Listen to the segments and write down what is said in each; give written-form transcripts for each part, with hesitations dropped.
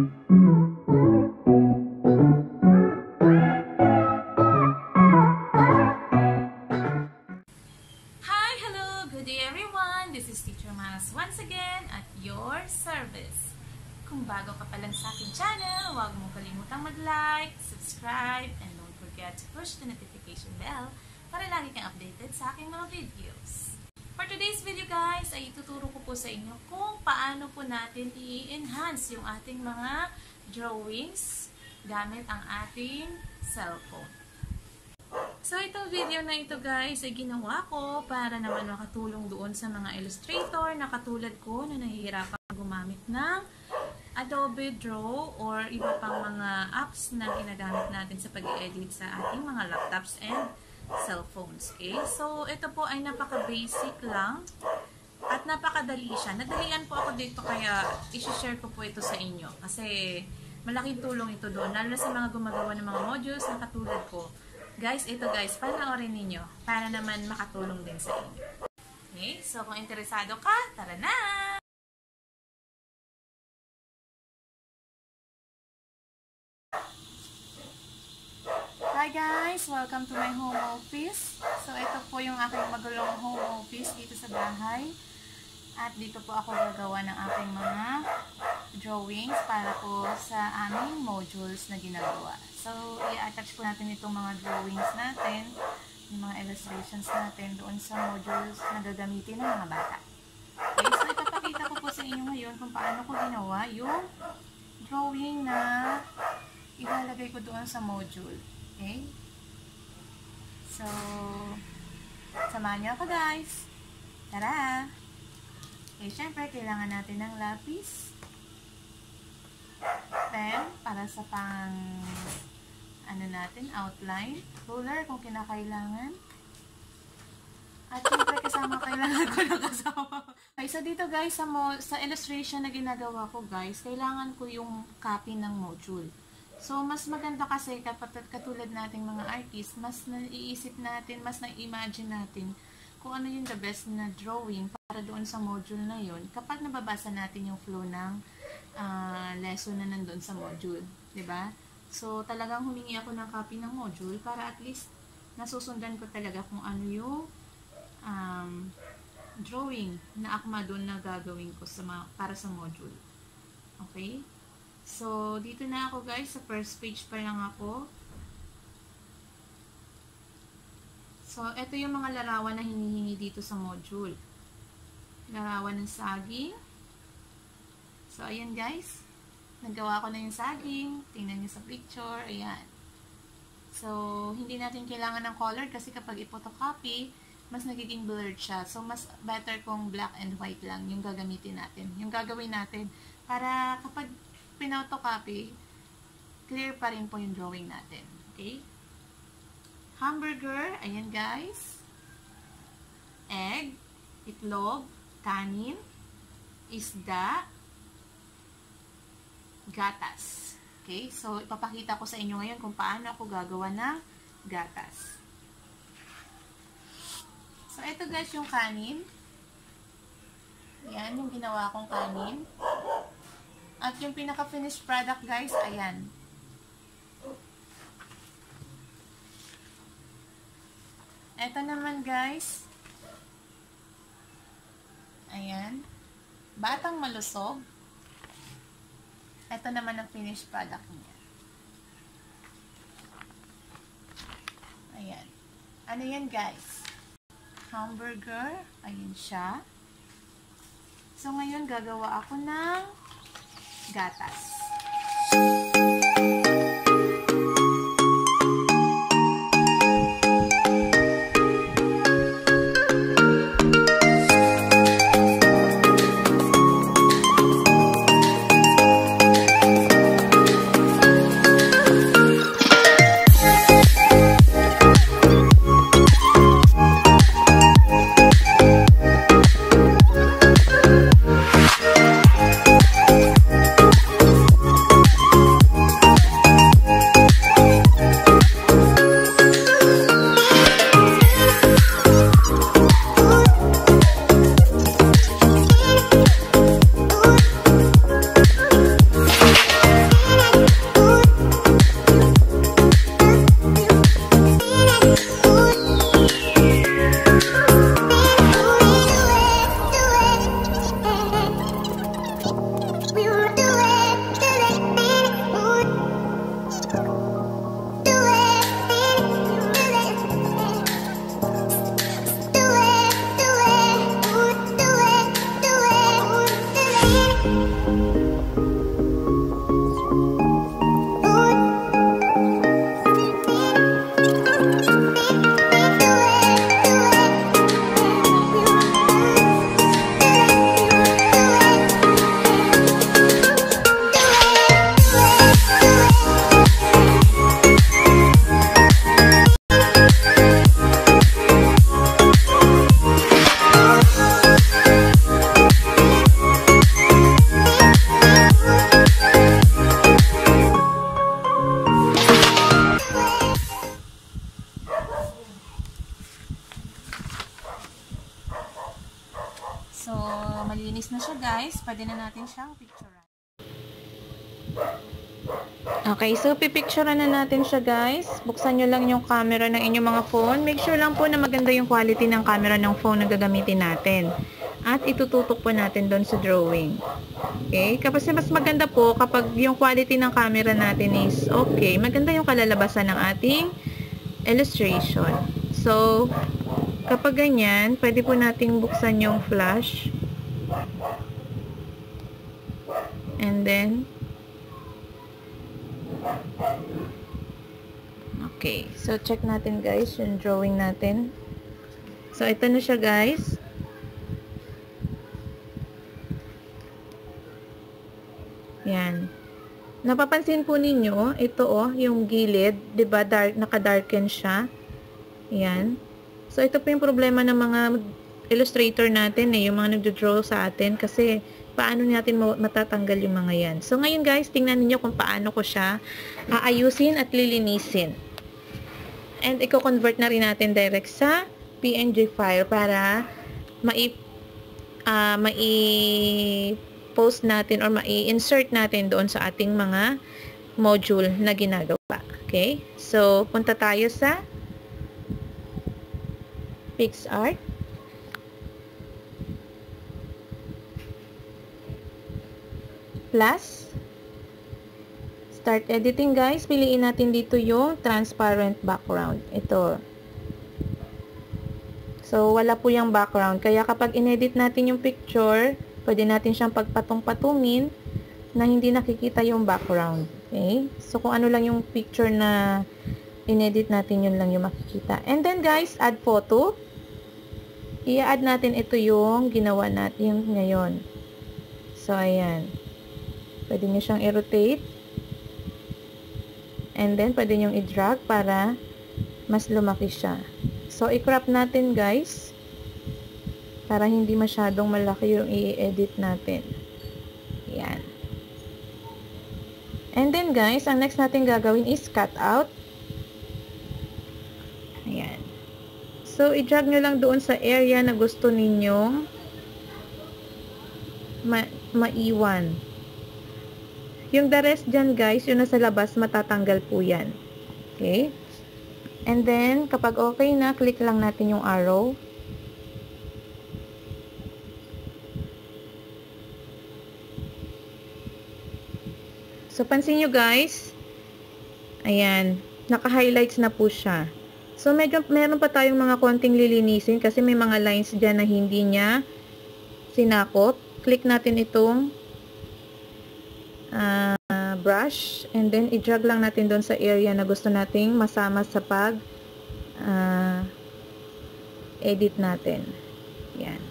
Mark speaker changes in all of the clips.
Speaker 1: Good day everyone! This is Teacher Mas once again at your service. Kung bago ka pa lang sa aking channel, huwag mong kalimutang mag-like, subscribe, and don't forget to push the notification bell para lagi kang updated sa aking mga videos. For today's video guys, ay ituturo ko po sa inyo kung paano po natin i-enhance yung ating mga drawings gamit ang ating cellphone. So, itong video na ito guys ay ginawa ko para naman makatulong doon sa mga illustrator na katulad ko na nahihirapan gumamit ng Adobe Draw or iba pang mga apps na ginagamit natin sa pag-edit sa ating mga laptops and cellphones. Okay? So, ito po ay napaka-basic lang at napakadali siya. Nadalian po ako dito kaya isi-share ko po ito sa inyo kasi malaking tulong ito doon lalo na sa mga gumagawa ng mga modules na katulad ko. Guys, ito guys, panoorin ninyo para naman makatulong din sa inyo. Okay? So, kung interesado ka, tara na! Hi guys! Welcome to my home office. So, ito po yung aking magulong home office dito sa bahay. At dito po ako gagawa ng aking mga drawings para po sa aming modules na ginagawa. So, i-attach po natin itong mga drawings natin, yung mga illustrations natin doon sa modules na gagamitin ng mga bata. Okay, so ipapakita ko po sa inyo ngayon kung paano ko ginawa yung drawing na ilalagay ko doon sa module. Okay? So, samahan niyo ako guys. Tara! Okay, syempre, kailangan natin ng lapis, pen, para sa outline, ruler kung kinakailangan, at syempre kailangan ko ng kasama. Okay, so dito guys, sa illustration na ginagawa ko guys, kailangan ko yung copy ng module. So, mas maganda kasi kapag katulad nating mga artist, mas naiisip natin, mas na-imagine natin kung ano yung the best na drawing para doon sa module na yun kapag nababasa natin yung flow ng lesson na nandun sa module. Diba? So, talagang humingi ako ng copy ng module para at least nasusundan ko talaga kung ano yung drawing na akma doon na gagawin ko para sa module. Okay? So, dito na ako guys. Sa first page pa lang ako. So, ito yung mga larawan na hinihingi dito sa module. Larawan ng saging. So, ayan guys. Nagawa ko na yung saging. Tingnan niyo sa picture. Ayan. So, hindi natin kailangan ng color kasi kapag i-photocopy, mas nagiging blurred siya. So, mas better kung black and white lang yung gagamitin natin. Yung gagawin natin para kapag pinotocopy, clear pa rin po yung drawing natin. Okay? Hamburger, ayan guys. Egg, itlog, kanin, isda, gatas. Okay? So, ipapakita ko sa inyo ngayon kung paano ako gagawa ng gatas. So, ito guys yung kanin. Ayan, yung ginawa kong kanin. At yung pinaka-finished product guys, ayan. Ito naman guys, ayan, batang malusog. Ito naman ang finished product niya. Ayan. Ano yan guys? Hamburger. Ayan siya. So ngayon gagawa ako ng gatas. guys, pwede na natin siyang picturean. Okay, so pipicturean na natin siya guys. Buksan nyo lang yung camera ng inyong mga phone. Make sure lang po na maganda yung quality ng camera ng phone na gagamitin natin. At itututok po natin doon sa drawing. Okay, kasi mas maganda po kapag yung quality ng camera natin is okay. Maganda yung kalalabasan ng ating illustration. So, kapag ganyan, pwede po nating buksan yung flash. And then, okay. So, check natin guys yung drawing natin. So, ito na siya guys. Yan. Napapansin po ninyo, ito yung gilid, 'di ba? Naka-darken siya. Yan. So, ito po yung problema ng mga illustrator natin yung mga nagdo-draw sa atin kasi paano natin matatanggal yung mga yan. So, ngayon guys, tingnan niyo kung paano ko siya aayusin at lilinisin. And, i-convert na rin natin direct sa PNG file para mai-post natin or mai-insert natin doon sa ating mga module na ginagawa. Okay? So, punta tayo sa PicsArt. Plus, start editing guys. Piliin natin dito yung transparent background. Ito. So, wala po yung background. Kaya kapag inedit natin yung picture, pwede natin siyang pagpatong-patungin na hindi nakikita yung background. Okay? So, kung ano lang yung picture na inedit natin, yun lang yung makikita. And then guys, add photo. I-add natin ito yung ginawa natin ngayon. So, ayan. Pwede nyo siyang i-rotate. And then, pwede nyo i-drag para mas lumaki siya. So, i-crop natin guys. Para hindi masyadong malaki yung i-edit natin. Ayan. And then guys, ang next natin gagawin is cut out. Ayan. So, i-drag nyo lang doon sa area na gusto ninyong maiwan. Yung the rest dyan guys, yung nasa labas, matatanggal po yan. Okay? And then, kapag okay na, click lang natin yung arrow. So, pansin nyo guys, ayan, naka-highlights na po siya. So, meron pa tayong mga konting lilinisin kasi may mga lines dyan na hindi niya sinakop. Click natin itong brush and then i-drag lang natin doon sa area na gusto nating masama sa pag edit natin. Yan.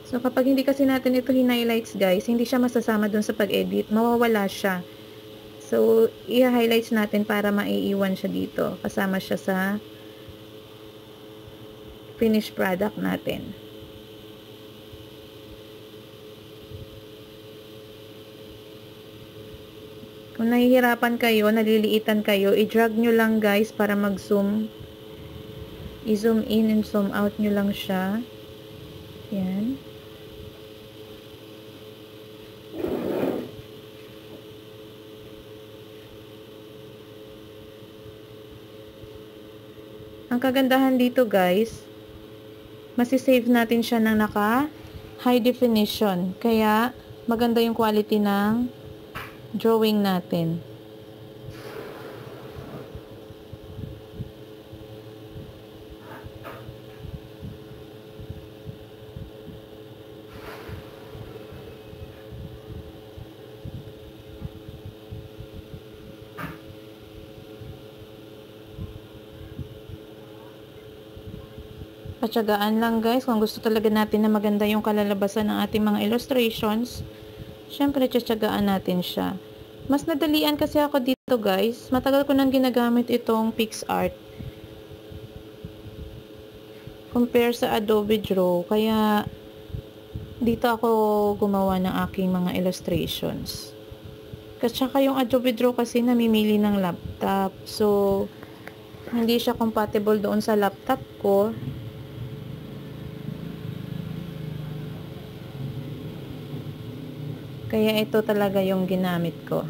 Speaker 1: So, kapag hindi kasi natin ito highlights guys, hindi siya masasama dun sa pag-edit. Mawawala siya. So, i-highlights natin para maiiwan siya dito. Kasama siya sa finished product natin. Kung nahihirapan kayo, naliliitan kayo, i-drag nyo lang guys para mag-zoom. I-zoom in and zoom out nyo lang siya. Yan. Ang kagandahan dito guys, masisave natin siya ng naka high definition. Kaya maganda yung quality ng drawing natin. Patsagaan lang guys, kung gusto talaga natin na maganda yung kalalabasan ng ating mga illustrations, syempre tsatsagaan natin siya. Mas nadalian kasi ako dito guys, matagal ko nang ginagamit itong PicsArt compare sa Adobe Draw, kaya dito ako gumawa ng aking mga illustrations.
Speaker 2: Tsaka yung Adobe Draw kasi namimili ng laptop. So, hindi siya compatible doon sa laptop ko. Kaya ito talaga yung ginamit ko.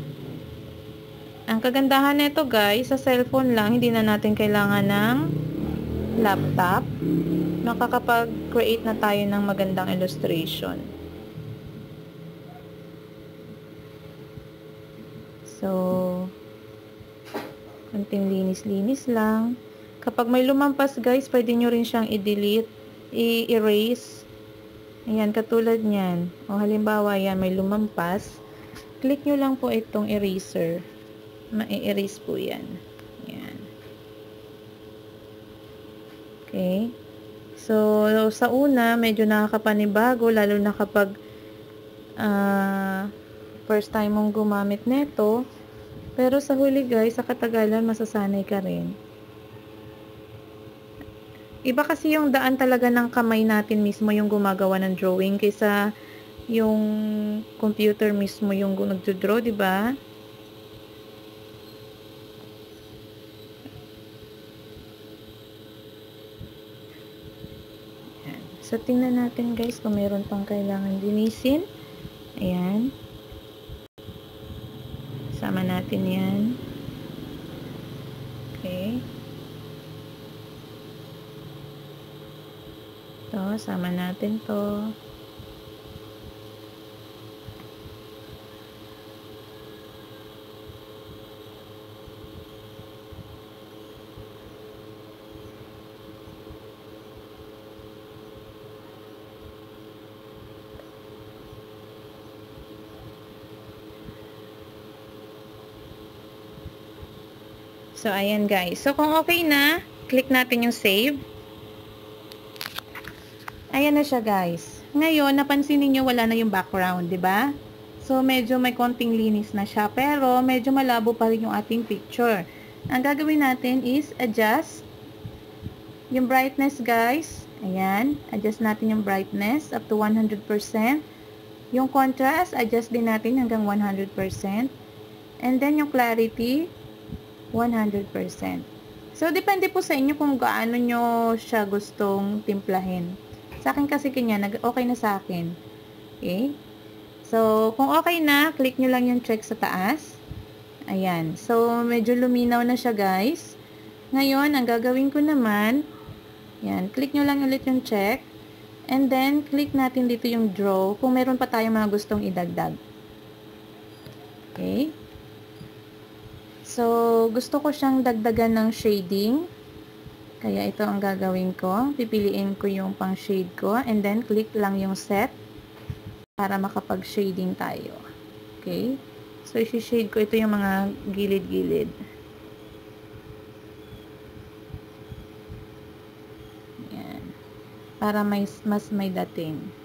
Speaker 2: Ang kagandahan nito guys, sa cellphone lang, hindi na natin kailangan ng laptop. Makakapag-create na tayo ng magandang illustration. So, konting linis-linis lang. Kapag may lumampas guys, pwede nyo rin siyang i-delete, i-erase. Ayan, katulad nyan. O halimbawa, yan, may lumampas. Click nyo lang po itong eraser. Ma-erase po yan. Ayan. Okay. So, sa una, medyo nakakapanibago, lalo na kapag first time mong gumamit nito. Pero sa huli guys, sa katagalan, masasanay ka rin. Iba kasi yung daan talaga ng kamay natin mismo yung gumagawa ng drawing kaysa yung computer mismo yung nagdo-draw, di ba? So, tingnan natin guys kung meron pang kailangan linisin. Ayan. Sama natin yan. Okay. Ito, sama natin to. So, ayan guys. So, kung okay na, click natin yung save. Ayan na siya guys. Ngayon, napansin niyo wala na yung background, di ba? So, medyo may konting linis na siya. Pero, medyo malabo pa rin yung ating picture. Ang gagawin natin is adjust yung brightness guys. Ayan. Adjust natin yung brightness up to 100%. Yung contrast, adjust din natin hanggang 100%. And then, yung clarity, 100%. So, depende po sa inyo kung gaano nyo siya gustong timplahin. Sa akin kasi kanya, okay na sa akin. Okay? So, kung okay na, click nyo lang yung check sa taas. Ayan. So, medyo luminaw na siya guys. Ngayon, ang gagawin ko naman, yan, click nyo lang ulit yung check. And then, click natin dito yung draw kung meron pa tayong mga gustong idagdag. Okay? So, gusto ko siyang dagdagan ng shading. Kaya ito ang gagawin ko. Pipiliin ko yung pang shade ko. And then, click lang yung set para makapag-shading tayo. Okay? So, isi-shade ko ito yung mga gilid-gilid. Yan. Para mas may dating.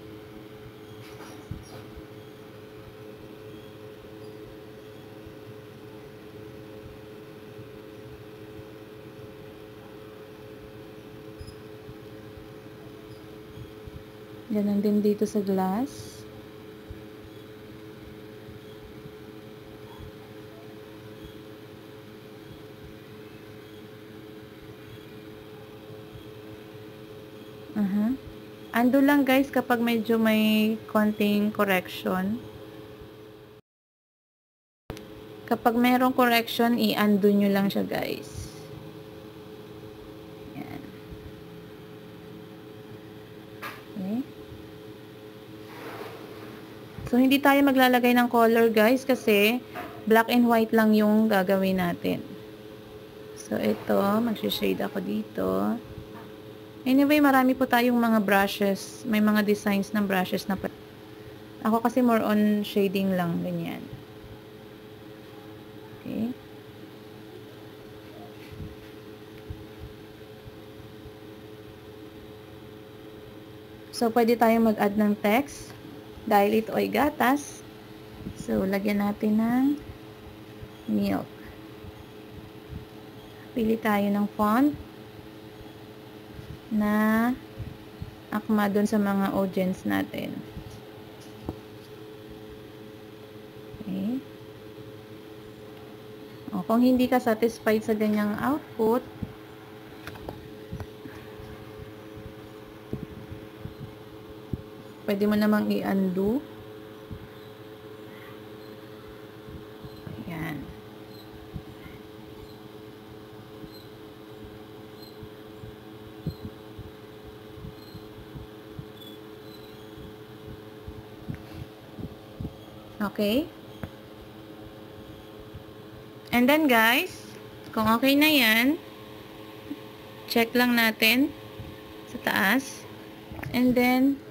Speaker 2: Ganun din dito sa glass. Ando lang guys kapag medyo may konting correction. Kapag merong correction, i-undo nyo lang siya guys. Yan. Okay. So, hindi tayo maglalagay ng color guys kasi black and white lang yung gagawin natin. So, ito, mag-shade ako dito. Anyway, marami po tayong mga brushes. May mga designs ng brushes na ako kasi more on shading lang, ganyan. Okay. So, pwede tayong mag-add ng text. Dahil ito ay gatas. So, lagyan natin ng milk. Pili tayo ng font na akma dun sa mga audience natin. Okay. O, kung hindi ka satisfied sa ganyang output, pwede mo namang i-undo. Ayan. Okay? And then guys, kung okay na yan, check lang natin sa taas. And then,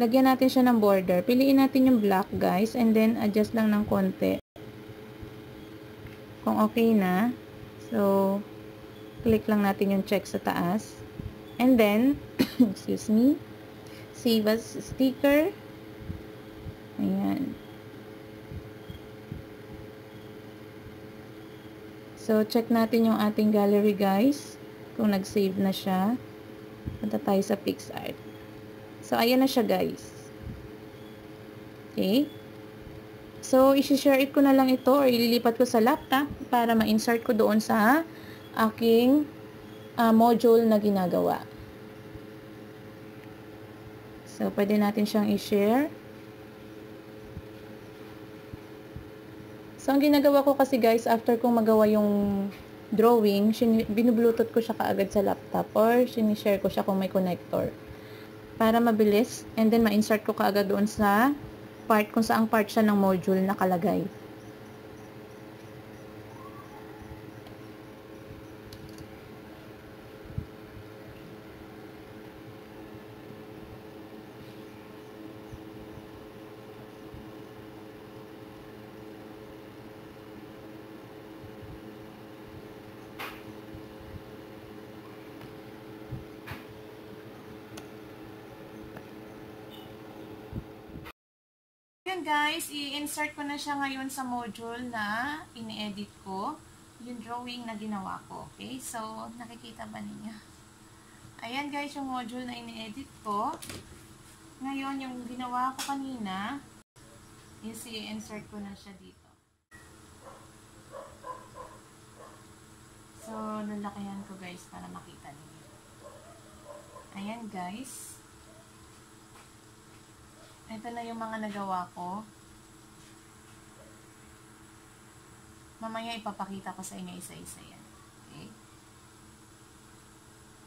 Speaker 2: lagyan natin siya ng border. Piliin natin yung black guys, and then adjust lang ng konti. Kung okay na, so, click lang natin yung check sa taas. And then, excuse me, save as sticker. Ayan. So, check natin yung ating gallery guys. Kung nag-save na siya. Punta tayo sa PixArt. So, ayan na siya guys. Okay. So, isi-share it ko na lang ito or ililipat ko sa laptop para ma-insert ko doon sa aking module na ginagawa. So, pwede natin siyang i-share. So, ang ginagawa ko kasi guys, after kong magawa yung drawing, binubluetooth ko siya kaagad sa laptop or sinishare ko siya kung may connector. Para mabilis, and then ma-insert ko kaagad doon sa part, kung saang part siya ng module nakalagay.
Speaker 1: Yan guys, i-insert ko na siya ngayon sa module na ini-edit ko. Yung drawing na ginawa ko. Okay? So, nakikita ba ninyo? Ayan guys, yung module na ini-edit ko. Ngayon, yung ginawa ko kanina, is i-insert ko na siya dito. So, lalakihan ko guys para makita ninyo. Ayan guys. Ito na yung mga nagawa ko. Mamaya ipapakita ko sa inyo isa-isa yan. Okay?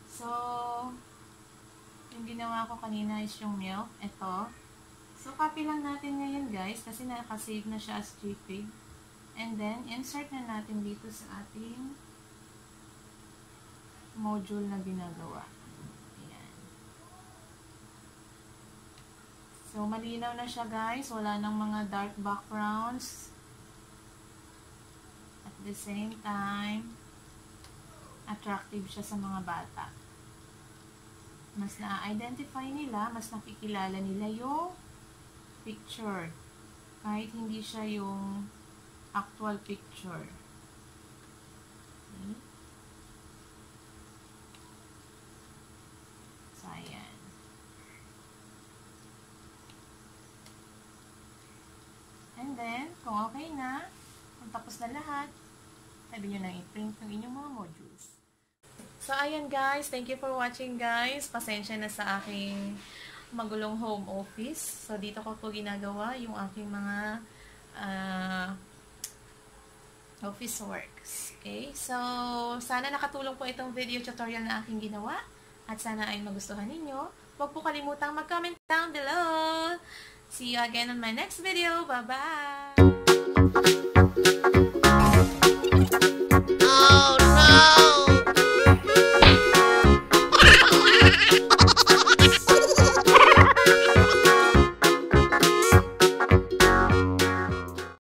Speaker 1: So, yung ginawa ko kanina is yung milk. Ito. So, copy lang natin ngayon guys kasi nakasave na siya as JPEG. And then, insert na natin dito sa ating module na ginagawa. So, malinaw na siya guys. Wala nang mga dark backgrounds. At the same time, attractive siya sa mga bata. Mas na-identify nila, mas nakikilala nila yung picture. Kahit hindi siya yung actual picture. Okay? So, ayan. And then, kung okay na, kung tapos na lahat, sabi nyo na i-print yung inyong mga modules. So, ayan guys. Thank you for watching guys. Pasensya na sa aking magulong home office. So, dito ko po ginagawa yung aking mga office works. Okay? So, sana nakatulong po itong video tutorial na aking ginawa. At sana ay magustuhan ninyo. Huwag po kalimutang mag-comment down below. See you again on my next video. Bye-bye!